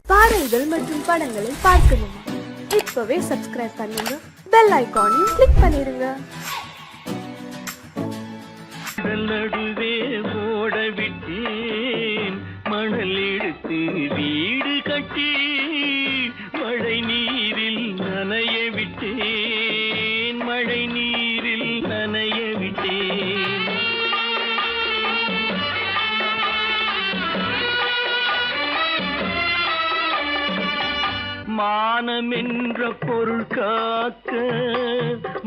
பாடல்கள் மற்றும் படங்களை பார்க்கணுமா? இப்பவே சப்ஸ்கிரைப் பண்ணுங்க, பெல் ஐகானையும் கிளிக் பண்ணிருங்க. நடுவே ஓட விட்டேன் மணல் எடுத்து வீடு கட்டி மழை நீரில் நனைய விட்டேன், மழை நீரில் நனைய விட்டேன். மானம் என்ற பொருள் காக்க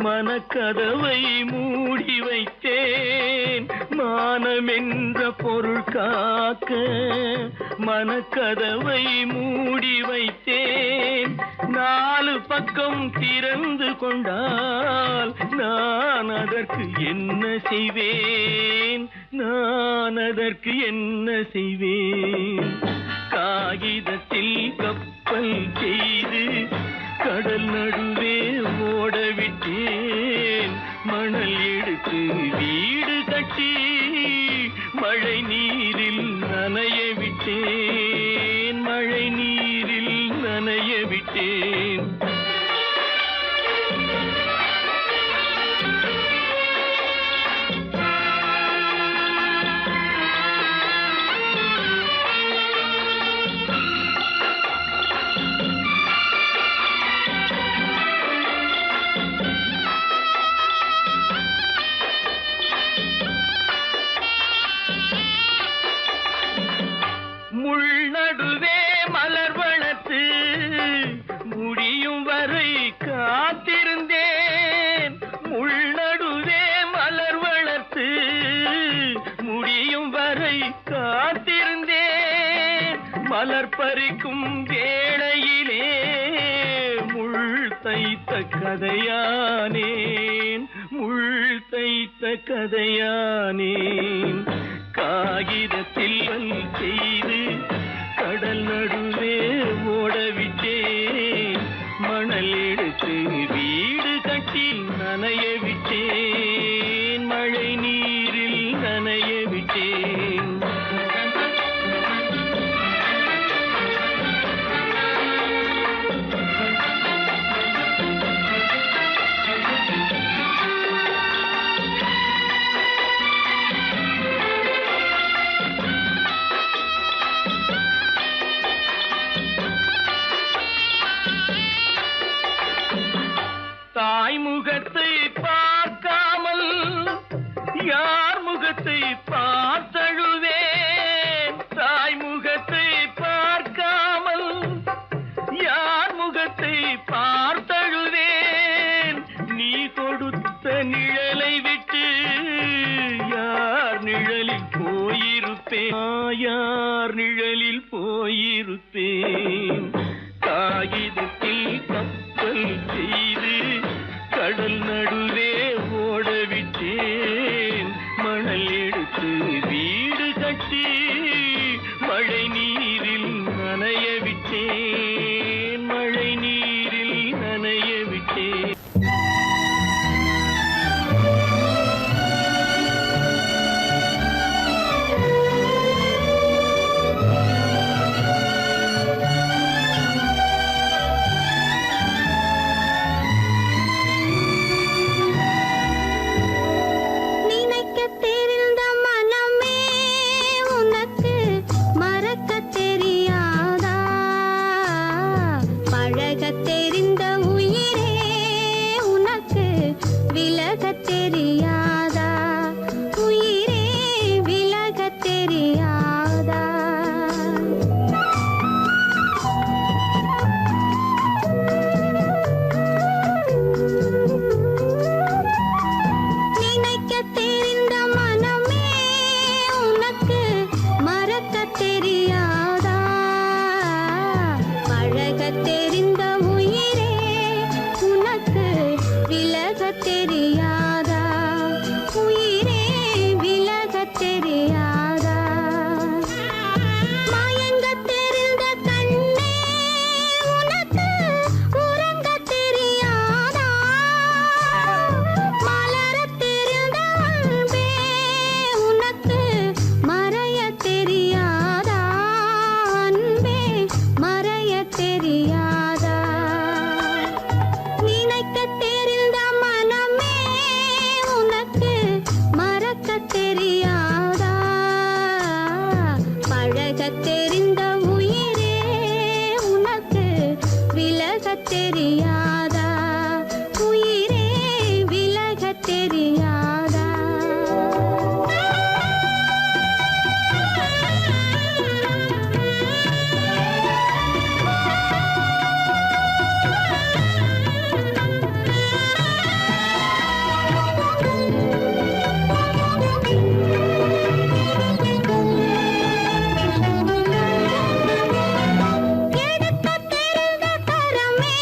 மனக்கதவை மூடி வைத்தேன், மானம் என்ற பொருள் காக்க மனக்கதவை மூடி வைத்தேன். நாலு பக்கம் திறந்து கொண்டால் நான் அதற்கு என்ன செய்வேன், நான் அதற்கு என்ன செய்வேன்? காகிதத்தில் கப்பல் செய்து கடல் நடுவே ஓட விட்டேன், மணல் எடுத்து வீடு கட்டி மழை நீரில் நனைய விட்டேன், மழை நீரில் நனைய விட்டேன். முள்நடுவே மலர் வளர்த்து முடியும் வரை காத்திருந்தேன், முள்நடுவே மலர் வளர்த்து முடியும் வரை காத்திருந்தேன். மலர் பறிக்கும் வேளையிலே முள் தைத்த கதையானேன், முள் தைத்த கதையானேன். காகிதத்தில் செய்து கடல் நடுவே ஓடவிட்டேன், மணல் எடுத்து வீடு கட்டி நனைய விட்டேன், மழை நீரில் நனைய விட்டேன். தாய் முகத்தை பார்க்காமல் யார் முகத்தை பார்த்தழுவேன், தாய் முகத்தை பார்க்காமல் யார் முகத்தை பார்த்தழுவேன். நீ கொடுத்த நிழலை விட்டு யார் நிழலில் போயிருப்பேன், யார் நிழலில் போயிருப்பேன். காகிதத்தில் கப்பல் செய்து கடல் நடுவே ஓடவிட்டேன், மணல் எடுத்து வீடு கட்டி மழை நீரில் நனைய விட்டேன், மழை நீரில் நனைய விட்டேன். தெரியாதா உயிரே விலக தெரியாதா எடுக்க தெரிந்த கரமே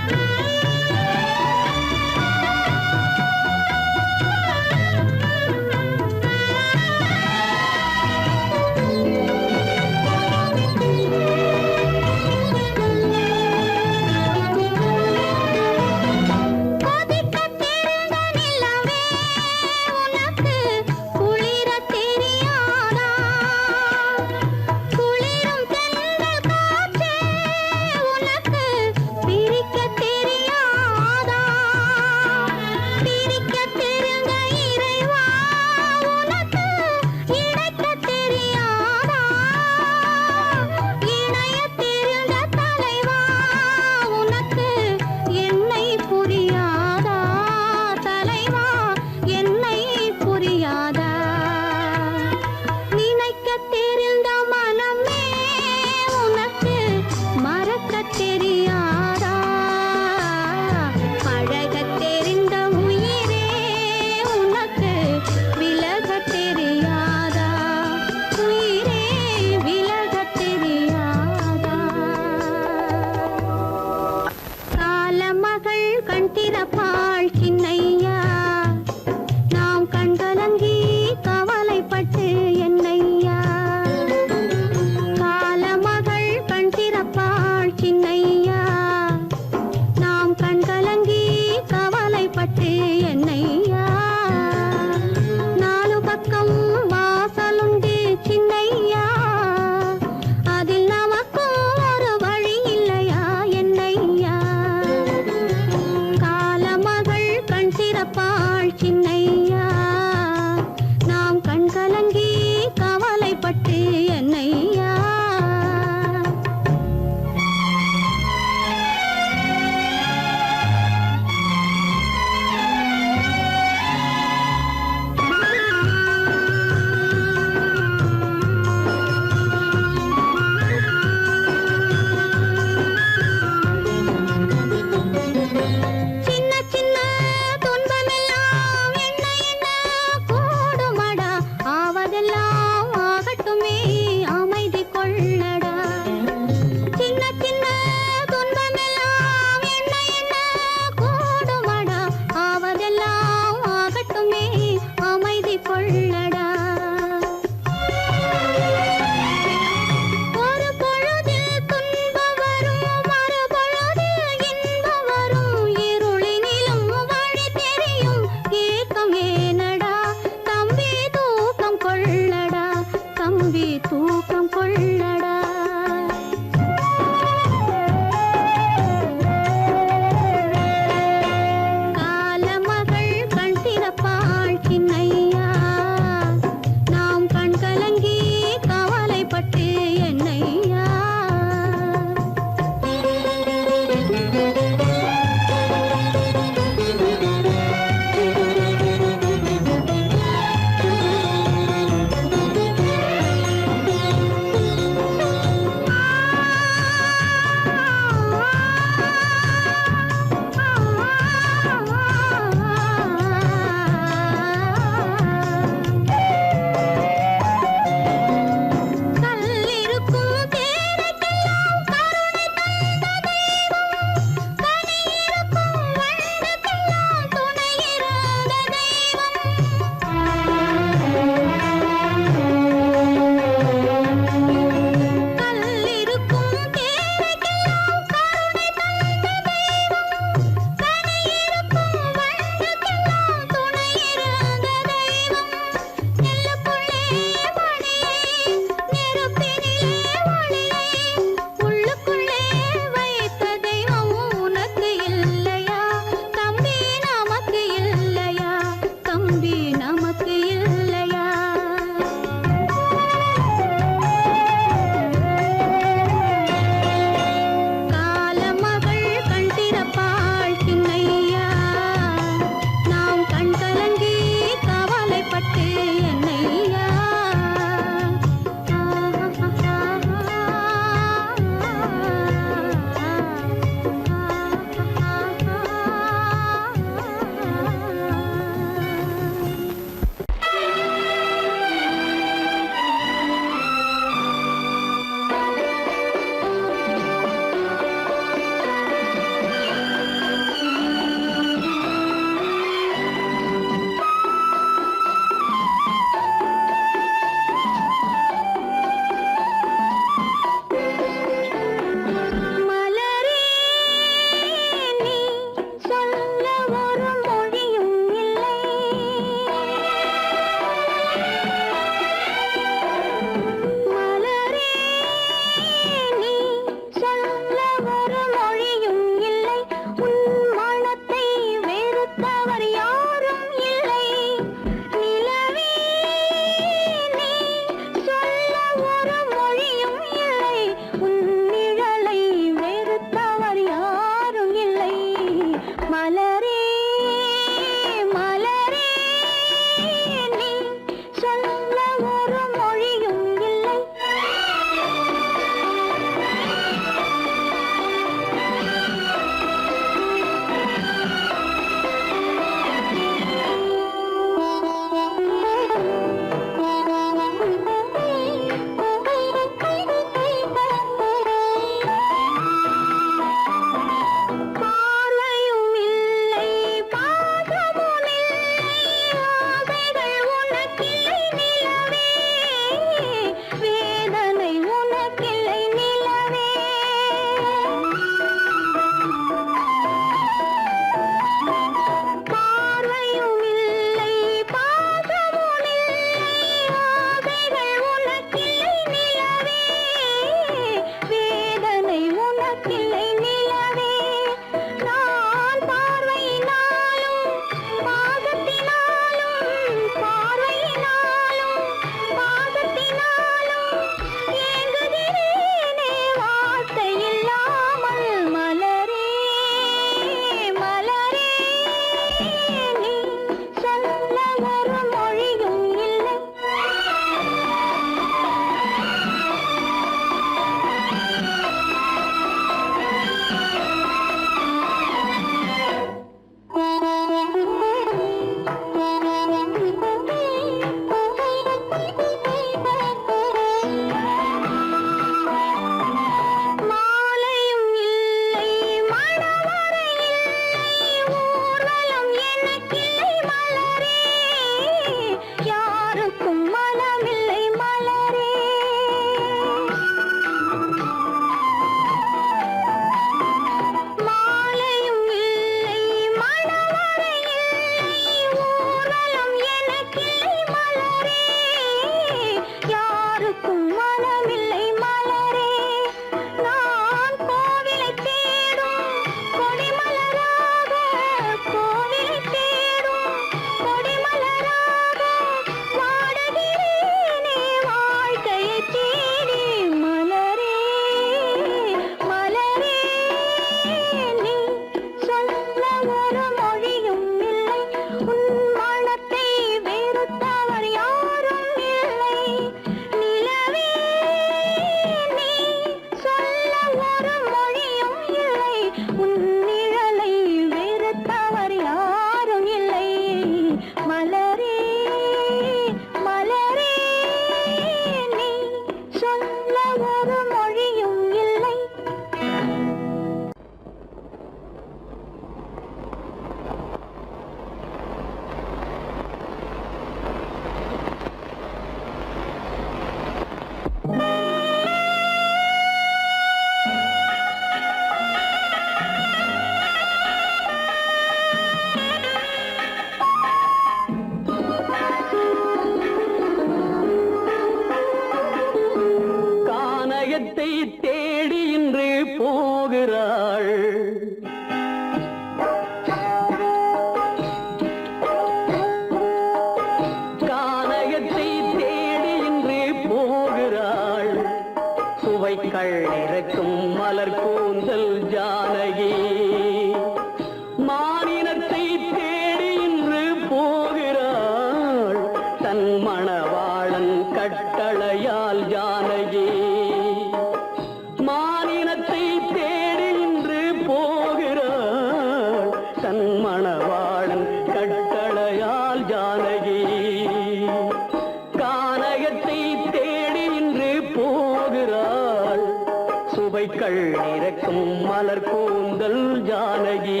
ஜானகி.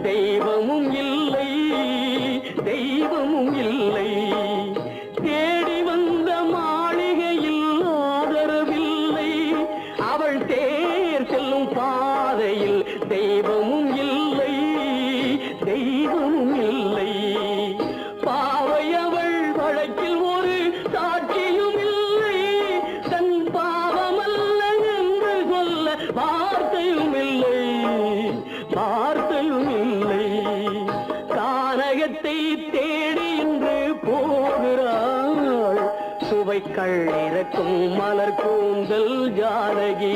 தெய்வமும் இல்லை, தெய்வமும் இல்லை. தேடி வந்த மாளிகையில் ஆதரவில்லை, அவள் தேர் செல்லும் பாதையில் தெய்வமும் இல்லை, தெய்வமும் இல்லை. பாவை அவள் வழக்கில் ஒரு சாட்சியும் இல்லை, தன் பாவமல்ல என்று சொல்ல வார்த்தையும் இல்லை, வார்த்தையும் இல்லை. கானகத்தை தேடி இன்று போகிறாள், சுவைக்கள் இறக்கும் மலர் கூந்தல் ஜானகி.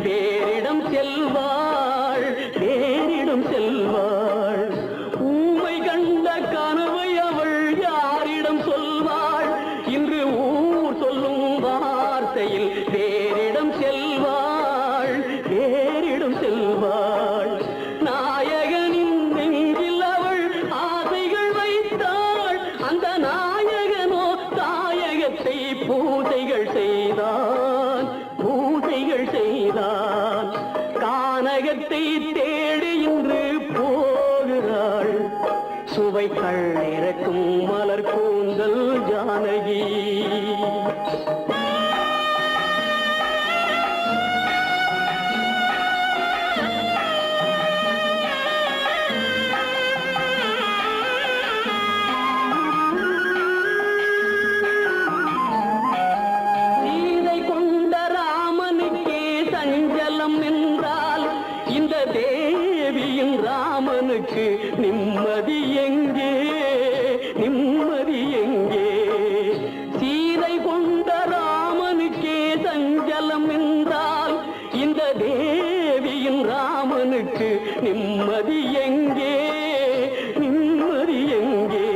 வேறிடம் செல்வாள், வேறிடம் செல்வாள். ஊமை கண்ட கனவை அவள் யாரிடம் சொல்வாள், இன்று ஊர் சொல்லும் வார்த்தையில் வேறிடம் செல்வாள், வேறிடம் செல்வாள். நாயகனின் நெஞ்சில் அவள் ஆசைகள் வைத்தாள், அந்த நாயகனோ தாயகத்தை பூசைகள் செய்தான், பூசைகள் செய்தான். கானகத்தை தேடி இன்று போகிறாள், சுவைக்கள் இறக்கும் மலர் கூந்தல் ஜானகி. இந்த தேவியின் ராமனுக்கு நிம்மதி எங்கே, நிம்மதி எங்கே? சீதை கொண்ட ராமனுக்கே சஞ்சலம் என்றால் இந்த தேவியின் ராமனுக்கு நிம்மதி எங்கே, நிம்மதி எங்கே?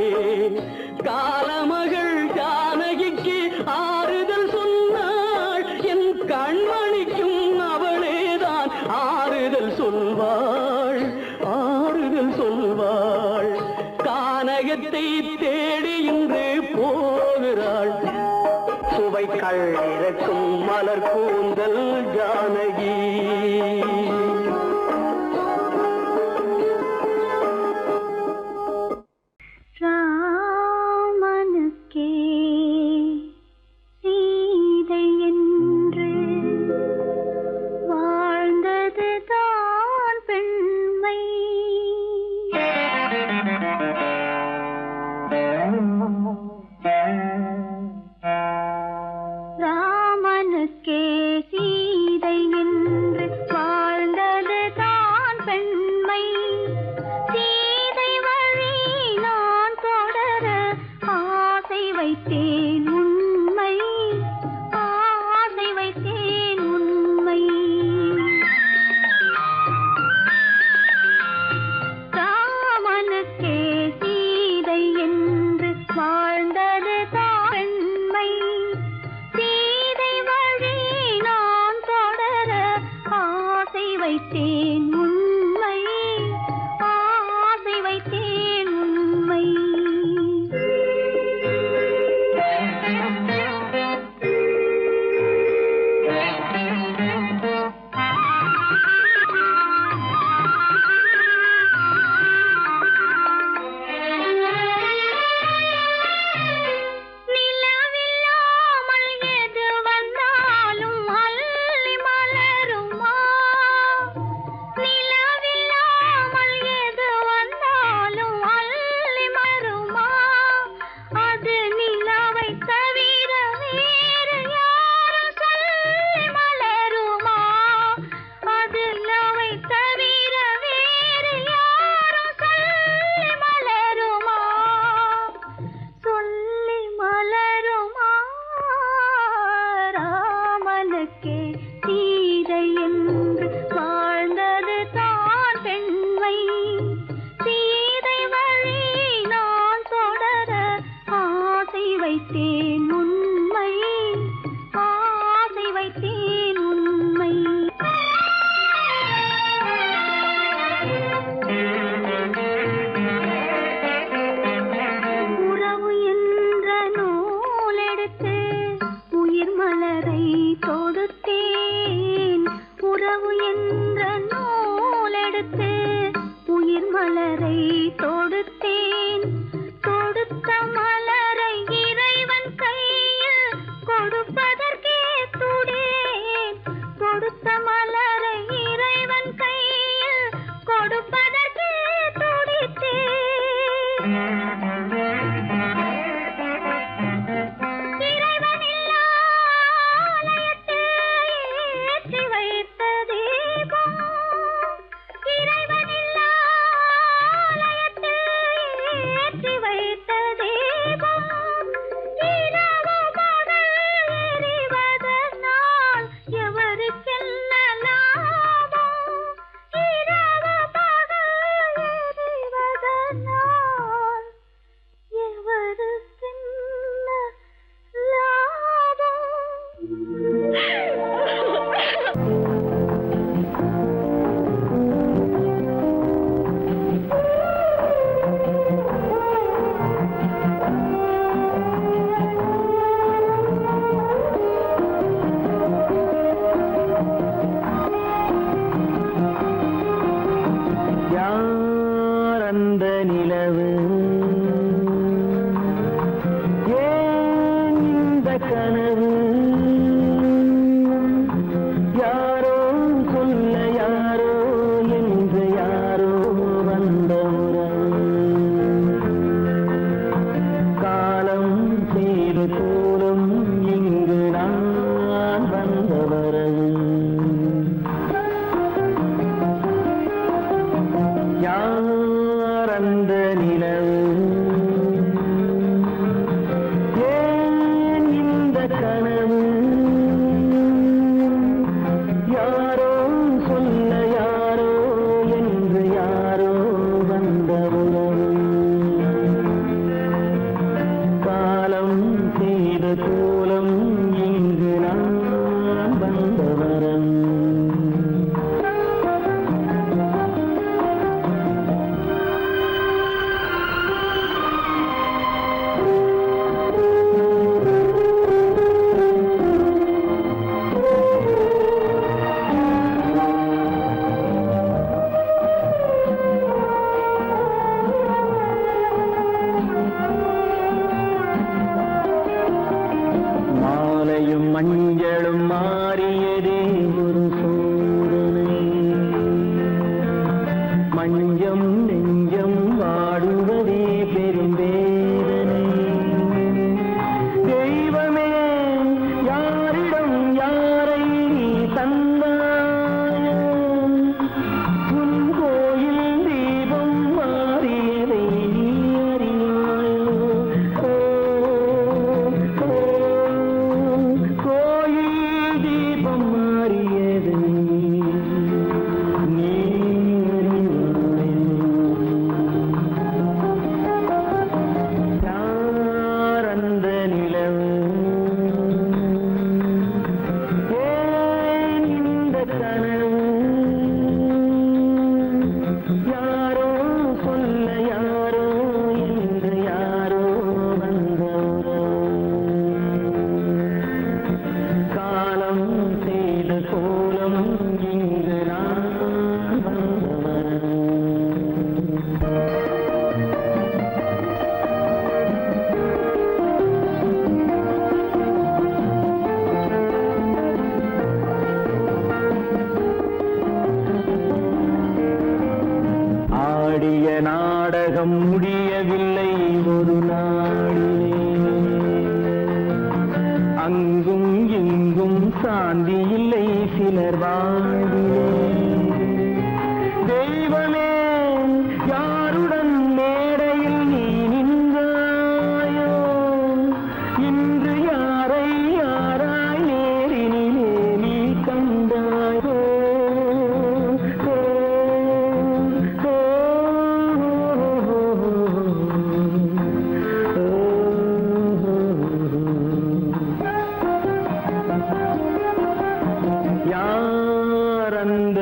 காலமகள் ஜானகிக்கு ஆறுதல் சொன்னாள், என் கண்மணிக்கும் அவளேதான் ஆறுதல் சொல்வாள், ஆறுதல் சொல்வாள். கானகத்தை தேடி இன்று போகிறாள், சுவைக்கள் இறக்கும் மலர் கூந்தல் ஜானகி. ராமனுக்கே சீதை என்று வாழ்ந்தது தான் பெண்மை. ராமனுக்கே சீதை என்று மலரை தொடுத்தேன், தொடுத்த மலரை இறைவன் கையில் கொடுப்பதற்கே துடித்தேன், கொடுத்த மலரை இறைவன் கையில் கொடுப்பதற்கே துடித்தேன். மஞ்சளும் மாறியதே ஒரு சோதனை, மஞ்சம் நெஞ்சம் வாடுவதே பெரும் வேதனை. தெய்வமே யாரிடம் யாரை நீ தந்தாயோ, உன் கோயில் தீபம் மாறியதை நீ அறியாயோ. நாடகம் முடியவில்லை ஒரு நாளிலே, அங்கும் இங்கும் சாந்தி இல்லை சிலர் வாழ்விலே. தெய்வமே யாருடன் மேடையில் நீ நின்றாயோ, இன்று யாரை யாராய் நேரினிலே நீ கண்டாயோ. யார் அந்த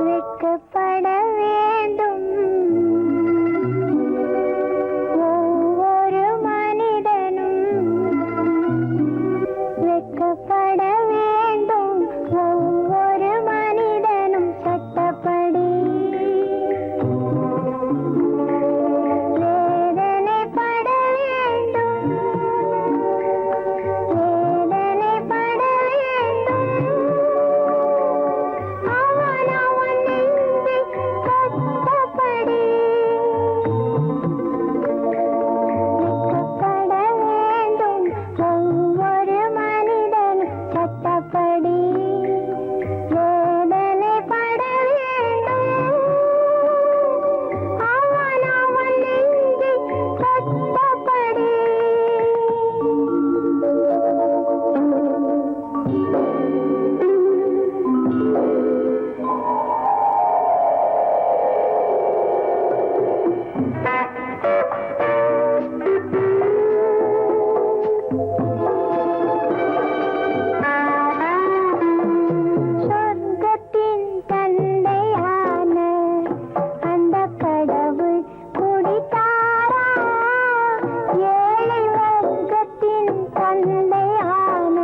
வெட்கப்பட வேண்டும் ஒவ்வொரு மனிதனும், வெட்கப்பட வேண்டும் ஒவ்வொரு மனிதனும் சட்டப்படி. வேதனைப்பட வேண்டும், வேதனைப்பட வேண்டும். அவன் அவன் நெஞ்சை கட்டப்படி. வெட்கப்பட வேண்டும் ஒவ்வொரு மனிதனும் சட்டப்படி. வேதனைப்பட வேண்டும், அவன் அவன் நெஞ்சை கட்டப்படி. சொர்க்கத்தின் தந்தையான அந்த கடவுள் குடித்தாரா? ஏழை வர்க்கத்தின் தந்தையான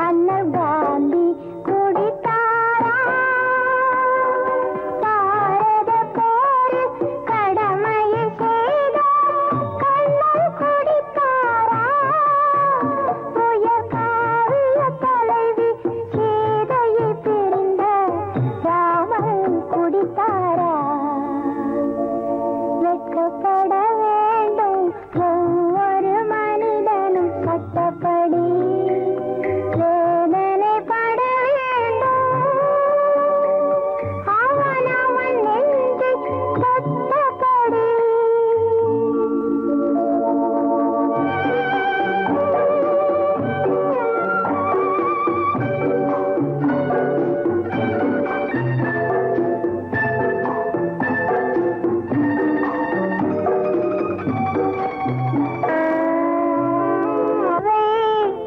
அண்ணல் காந்தி குடித்தாரா? பாரத போரில் கடமையை செய்த கண்ணன் குடித்தாரா? உயர் காவிய தலைவி சீதையை பிரிந்த ராமன் குடித்தாரா? வெட்கப்பட வேண்டும் ஒவ்வொரு மனிதனும் சட்டப்படி. வேதனைப்பட வேண்டும், அவன் அவன் நெஞ்சை கட்டப்படி. அவை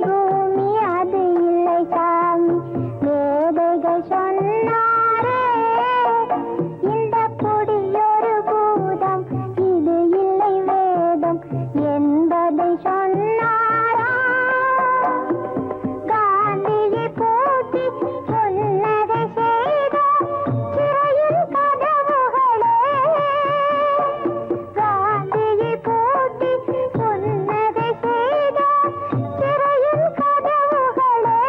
பூமி அது இல்லை சாமி, மேதைகள் சொன்னாரே. இந்த குடியொரு பூதம், இது இல்லை வேதம் என்பதை சொன்னாரா? காந்தியை போற்றி புன்னகை செய்த சிறையின் கதவுகளே, காந்தியை போற்றி புன்னகை செய்த சிறையின் கதவுகளே,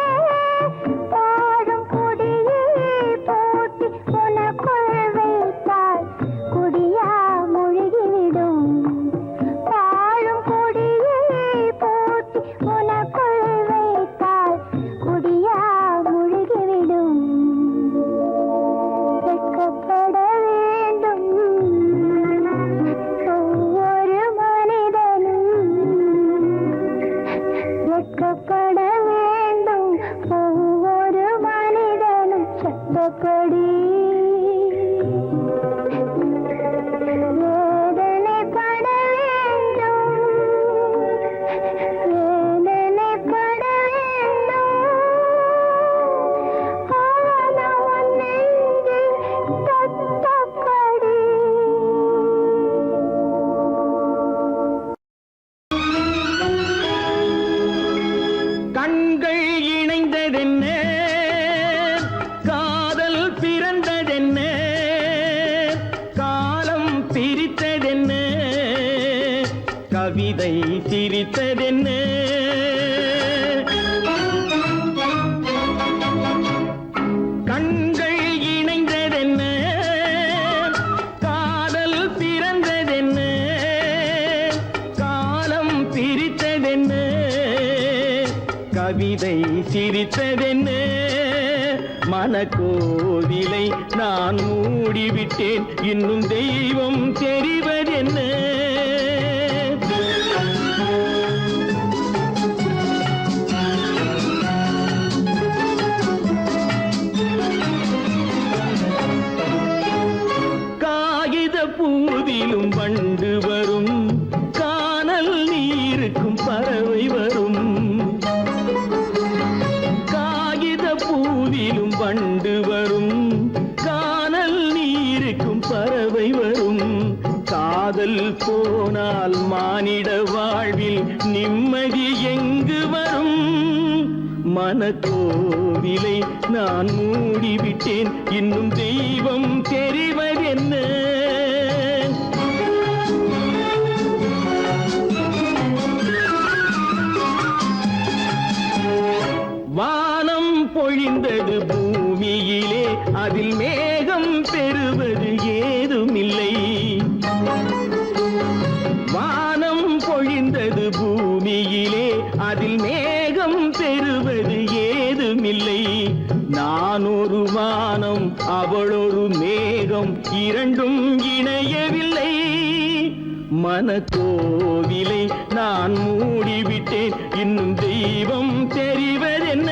பாடும் குடியை போற்றி உனக்குள் வைத்தால் குடியா முழுகிவிடும். பாழும் குடியை போற்றி உனக்குள் வைத்தால் குடியா முழுகிவிடும். வெட்கப்பட வேண்டும் ஒவ்வொரு மனிதனும், வெட்கப்பட வேண்டும் ஒவ்வொரு மனிதனும் சட்டப்படி. வேதனைப்பட வேண்டும், வேதனைப்பட வேண்டும், அவன் அவன் நெஞ்சை கட்டப்படி. கண்கள் இணைந்ததென்ன, காதல் பிறந்ததென்ன, காலம் பிரித்ததென்ன, கவிதை சிரித்ததென்ன. கண்கள் இணைந்ததென்ன, காதல் பிறந்ததென்ன, காலம் பிரித்ததென்ன, கவிதை சிரித்ததென்ன. மனக்கோவிலை நான் மூடிவிட்டேன், இன்னும் தெய்வம் தெரிவதென்ன. காகித பூவிலும் வண்டு வரும், கானல் நீருக்கும் பறவை வரும். காகித மனக்கோவிலை நான் மூடிவிட்டேன், இன்னும் தெய்வம் தெரிவதென்ன? வானம் பொழிந்தது பூமியிலே, அதில் மேகம் பெறுவது ஏதுமில்லை. வானம் பொழிந்தது பூமியிலே, அதில் மேகம் பெறுவது ஏதுமில்லை. நான் ஒரு வானம், அவளொரு மேகம், இரண்டும் இணையவில்லை. மனக்கோவிலை நான் மூடிவிட்டேன், இன்னும் தெய்வம் தெரிவதென்ன?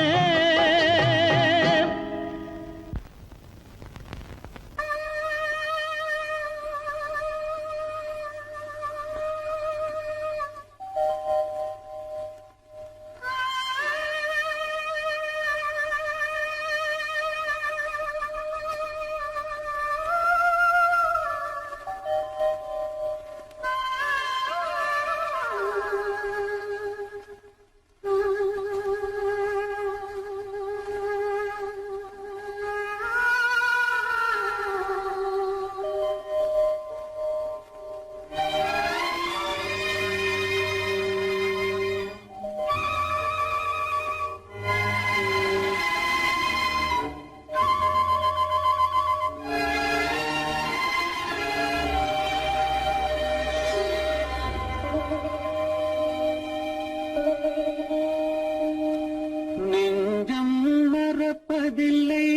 நெஞ்சம் மறப்பதில்லை,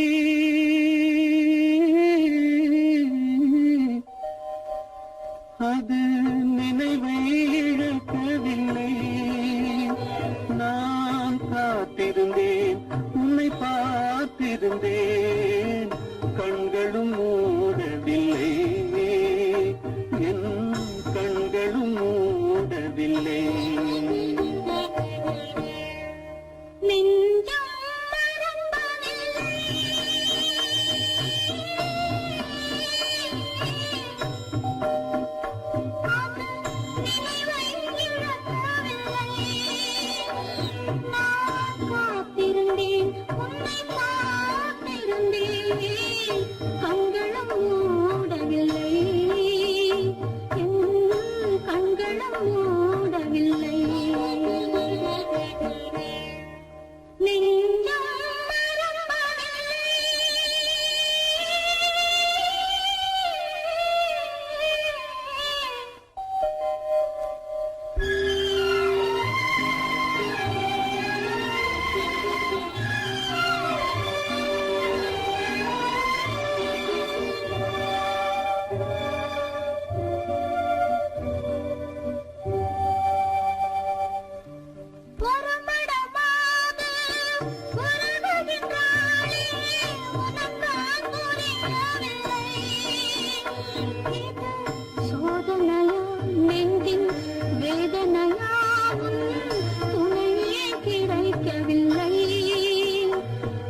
அது நினைவை இழக்கவில்லை. நான் காத்திருந்தேன், உன்னை பார்த்திருந்தேன், கண்களும் மூடவில்லை, என் கண்களும் மூடவில்லை. கண்களும் மூடவில்லை, என் கண்களும் மூடவில்லை. நெஞ்சம் சோதனையா நெஞ்சின் வேதனையாவும் துணையே கிடைக்கவில்லை,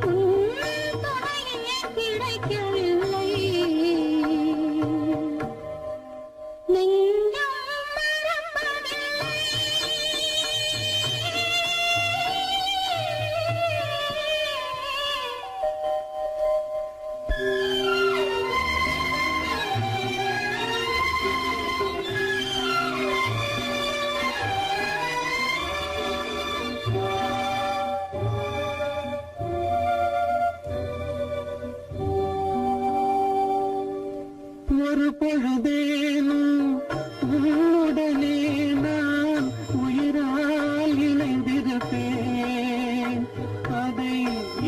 துணையே கிடைக்கவில்லை. நெஞ்சம் மறப்பதில்லை. ஒரு பொழுதேனும் உன்னுடனே நான் உயிரால் இணைந்திருப்பேன். அதை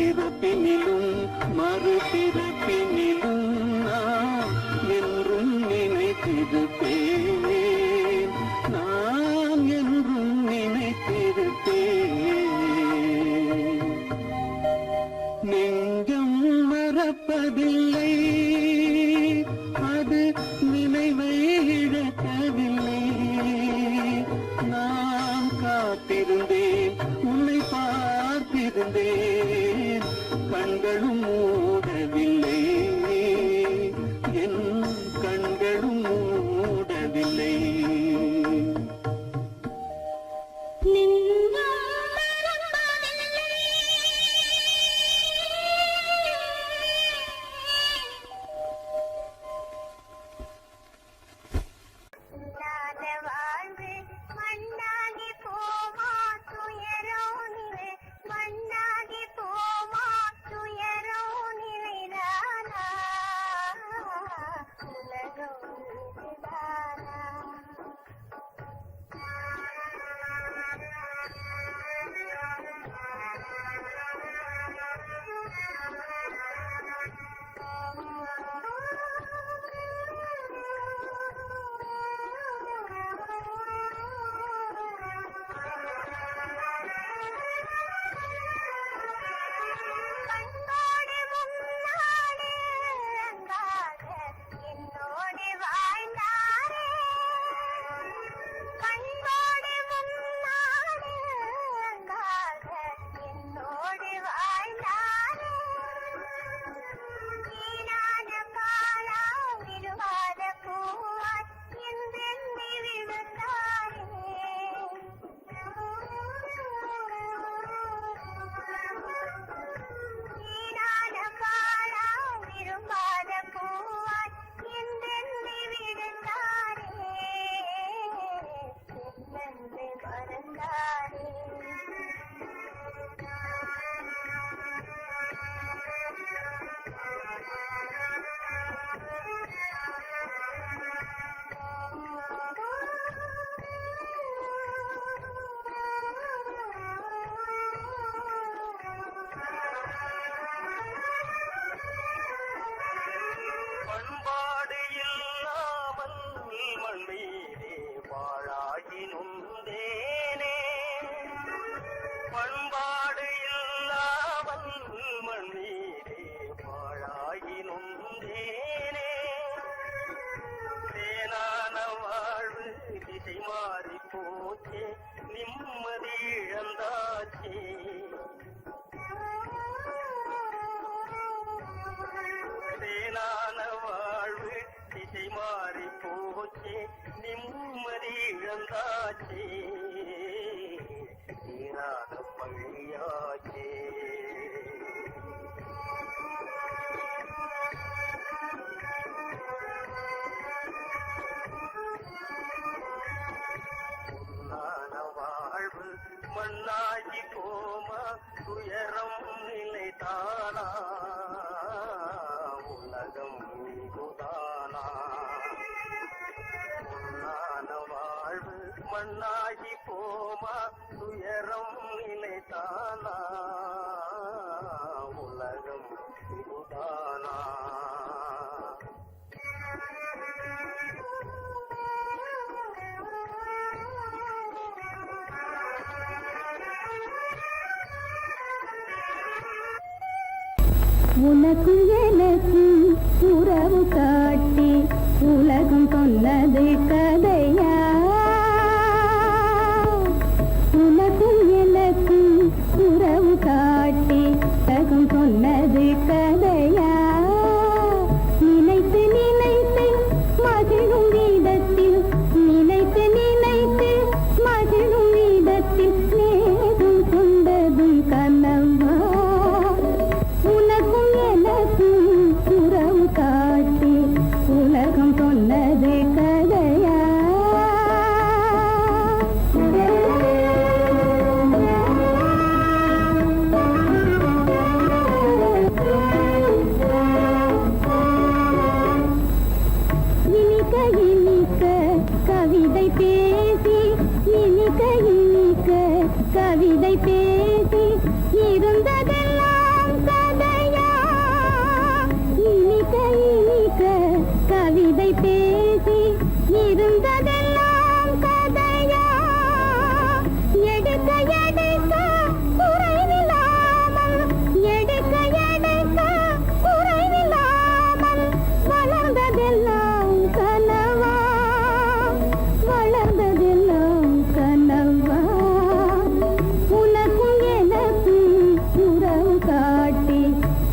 இறப்பினிலும் மறுபிறப்பினிலும் நான் என்றும் நினைத்திருப்பேன், நான் என்றும் நினைத்திருப்பேன். நெஞ்சம் மறப்பதில்லை, அது நினைவை இழக்கவில்லை. நான் காத்திருந்தேன், உன்னை பார்த்திருந்தேன், கண்களும் மூடவில்லை, என் கண்களும் மூடவில்லை. நெஞ்சம் மறப்பதில்லை. வந்தாச்சே தீராத பள்ளியாச்சே வாழ்வு மண்ணாகி போமா துயரம் நிலைதானா உலகம் இதுதானா பொன்னான வாழ்வு மண்ணாகி போமா துயரம் நிலைதானா உலகம் இதுதானா உனக்கும் எனக்கும் உறவு காட்டி உலகம் சொன்னது கதையா உனக்கும் எனக்கும் உறவு காட்டி உலகம் சொன்னது கதையா நினைத்து நினைத்து மகிழும் வீதத்தில் நினைத்து நினைத்து மகிழும் வீதத்தில் நேரும் கொண்டதும் கனவா உனக்கும் எனக்கும் உறவு காட்டி உலகம் சொன்னது கதையா இனிக்க இனிக்க கவிதை பேசி இனிக்க இனிக்க கவிதை பேசி இருந்ததெல்லாம் கதையா இனிக்க இனிக்க கவிதை பேசி இருந்ததெல்லாம் கதையா எடுக்க எடுக்க குறைவில்லாமல் எடுக்க எடுக்க குறைவில்லாமல் வளர்ந்ததெல்லாம் கனவா வளர்ந்ததெல்லாம் கனவா உனக்கும் எனக்கும் உறவு காட்டி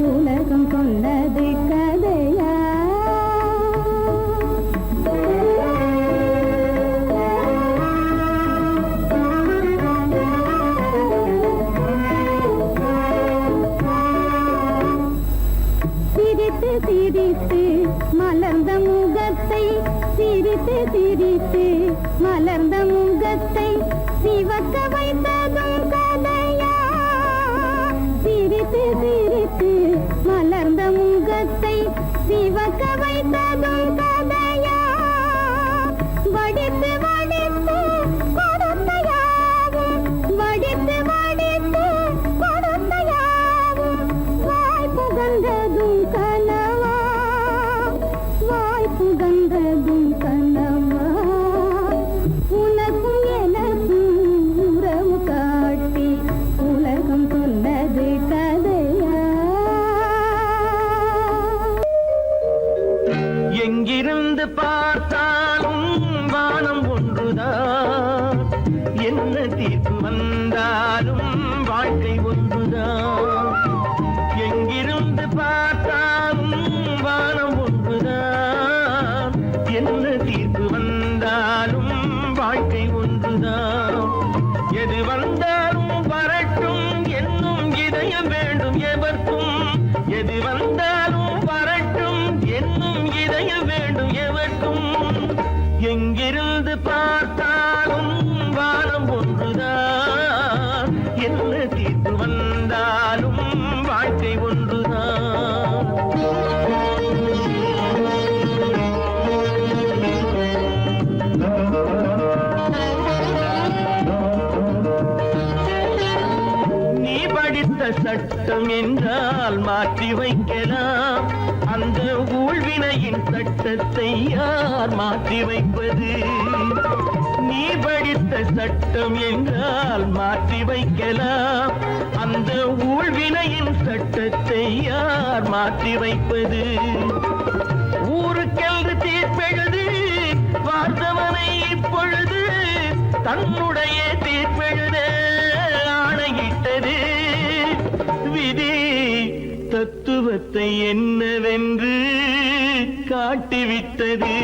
உலகம் கொண்டது கதையா சிரித்து சிரித்து மலர்ந்த முகத்தை சிரித்து சிரித்து மலர்ந்த முகத்தை சிவக்க வைத்ததும் கதையா சிரித்து சிரித்து மலர்ந்த முகத்தை சிவக்க வைத்ததும் கதையா வடித்து வடித்து கொடுத்தையாவும் வடித்து வடித்து கொடுத்தையாவும் வாய் புகழ்ந்ததும் கனவா வாய் புகழ்ந்ததும் கனவா உனக்கும் எனக்கும் உறவு காட்டி உலகம் சொன்னது கதையா எங்கிருந்து பார்த்தாலும் வானம் ஒன்றுதான் என்ன தீர்ப்பு வந்தாலும் வாழ்க்கை ஒன்றுதான் எங்கிருந்து பார்த்தாலும் வானம் ஒன்றுதான் என்ன தீர்ப்பு வந்தாலும் வாழ்க்கை ஒன்றுதான் எது வந்தாலும் வரட்டும் என்னும் இதயம் வேண்டும் எவர்க்கும் எது வந்தாலும் வரட்டும் என்னும் இதயம் வேண்டும் எவர்க்கும் எங்கிருந்து பார்த்தாலும் வானம் ஒன்றுதான் என்ன தீர்ப்பு வந்தாலும் வாழ்க்கை ஒன்றுதான் நீ படித்த சட்டம் என்றால் மாற்றி வைக்கலாம் அந்த ஊழ்வினையின் சட்டத்தை யார் மாற்றி வைப்பது நீ படித்த சட்டம் என்றால் மாற்றி வைக்கலாம் அந்த ஊழ்வினையின் சட்டத்தை யார் மாற்றி வைப்பது ஊருக்கென்று தீர்ப்பெழுது பார்த்தவனை இப்பொழுது தன்னுடைய தீர்ப்பெழுத ஆணையிட்டது விதி தத்துவத்தை என்னவென்று காட்டிவிட்டது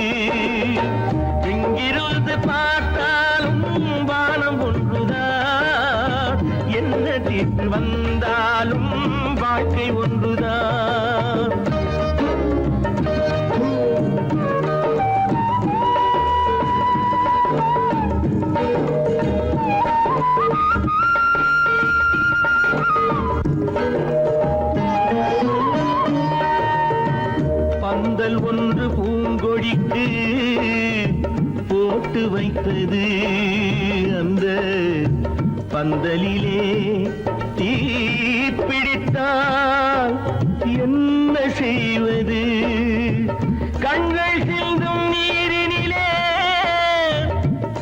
எங்கிருந்து பார்த்தாலும் வந்தாலும் வாழ்க்கை ஒன்றுதான். பந்தல் ஒன்று பூங்கொடிக்கு போட்டு வைத்தது, அந்த பந்தலிலே தீ பிடித்தால் என்ன செய்வது? கண்கள் சிந்தும் நீரினிலே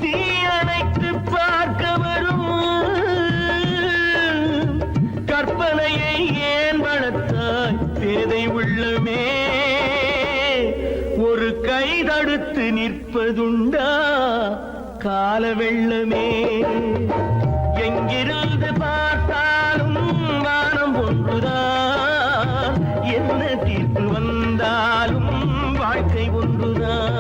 தீ அணைத்து பார்க்க வரும் கற்பனையை ஏன் வளர்த்தாய் பேதை உள்ளமே? ஒரு கை தடுத்து நிற்பதுண்டா கால வெள்ளமே? எங்கிருந்து பார்த்தாலும் வானம் ஒன்றுதான், என்ன தீர்ப்பு வந்தாலும் வாழ்க்கை ஒன்றுதான்.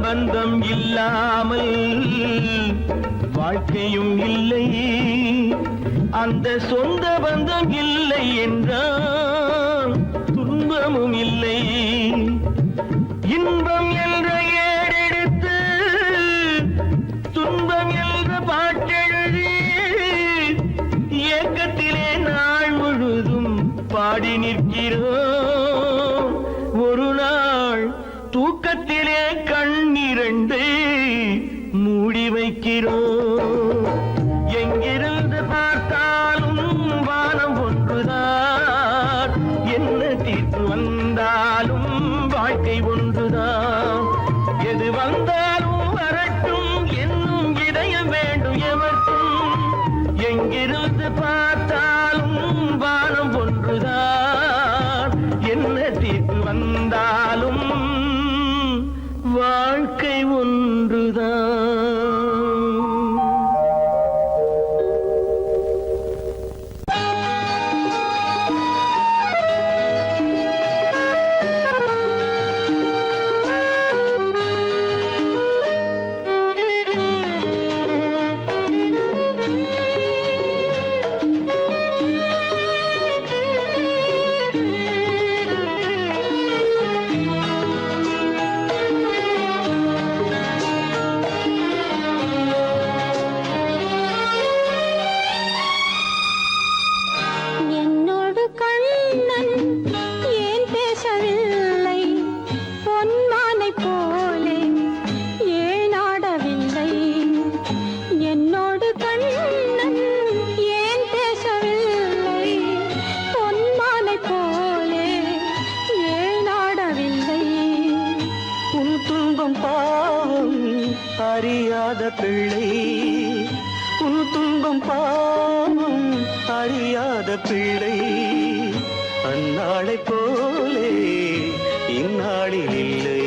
பந்தம் இல்லாமல் வாழ்க்கையும் இல்லை, அந்த சொந்த பந்தம் இல்லை என்றால் துன்பமும் இல்லை. இன்பம் என்ற ஏடெடுத்து துன்பம் என்ற பாட்டெழுதி ஏக்கத்திலே நாள் முழுதும் பாடி நிற்கிறோம். ஒரு நாள் தூக்கத்திலே கண்ணிரண்டு மூடி வைக்கிறோம். எங்கிருந்து பார்த்தாலும் வானம் ஒன்றுதான், என்ன தீர்ப்பு வந்தாலும் வாழ்க்கை ஒன்றுதான். எது வந்தாலும் வரட்டும் என்னும் இதயம் வேண்டும் எவர்க்கும். எங்கிருந்து பார்த்தாலும் வானம் ஒன்றுதான், என்ன தீர்ப்பு வந்தாலும் வாழ்க்கை ஒன்றுதான். அறியாத பிள்ளை, உன் துன்பம் பாவம் அறியாத பிள்ளை. அந்நாளை போலே இந்நாளில் இல்லை.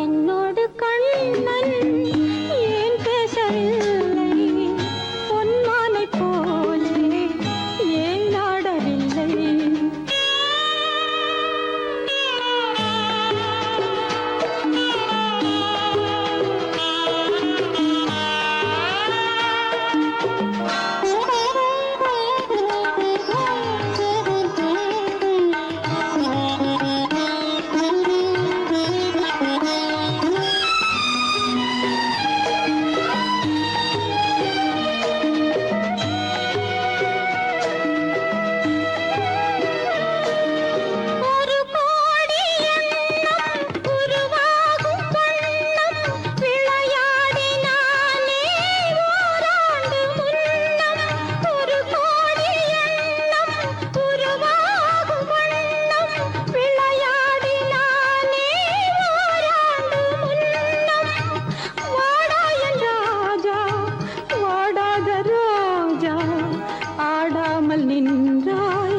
என்னோடு கண்ணன் ஏன் பேசவில்லை? பொன்மானை போலே ஏன் நாடவில்லை? நின்றாய்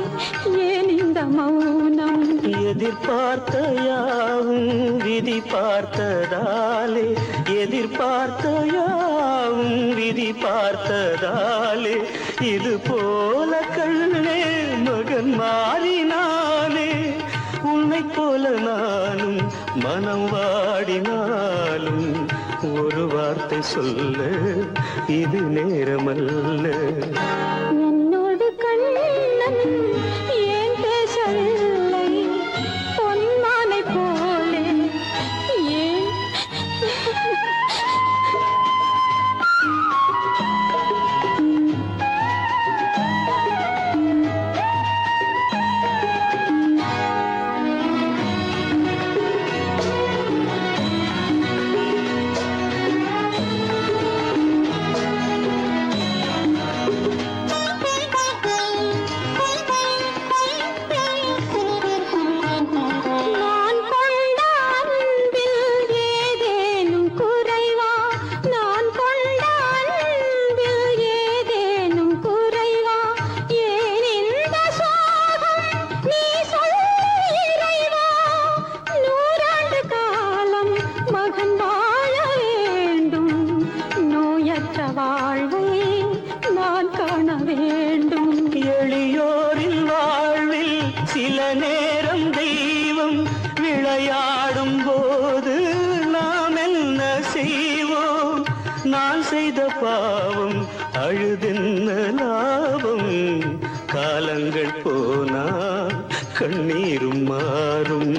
ஏன் இந்த மௌனம்? எதிர்பார்த்த யாவும் விதி பார்த்ததாலே, எதிர்பார்த்த பார்த்ததாலே இது போல கண்ணே மகன் மாறினானே. உன்னை போல நானும் மனம் வாடினாலும் ஒரு வார்த்தை சொல்ல இது நேரமல்ல. என்னோடு கண்ணன் ஏன் பேசவில்லை பொன்மானை போலே ஏன் நான் கொண்ட அன்பில் ஏதேனும் குறைவா நான் கொண்ட அன்பில் ஏதேனும் குறைவா ஏன் இந்த சோகம் நீ சொல் இறைவா. நூறாண்டு காலம் மகன் வாழ வேண்டும் நோயற்ற வாழ்வை நான் காண வேண்டும். எளியோரின் வாழ்வில் சில நேரம் தெய்வம் விளையாடும் போது நாம் என்ன செய்வோம்? நான் செய்த பாவம் அழுதென்ன லாபம்? காலங்கள் போனா கண்ணீரும் மாறும்.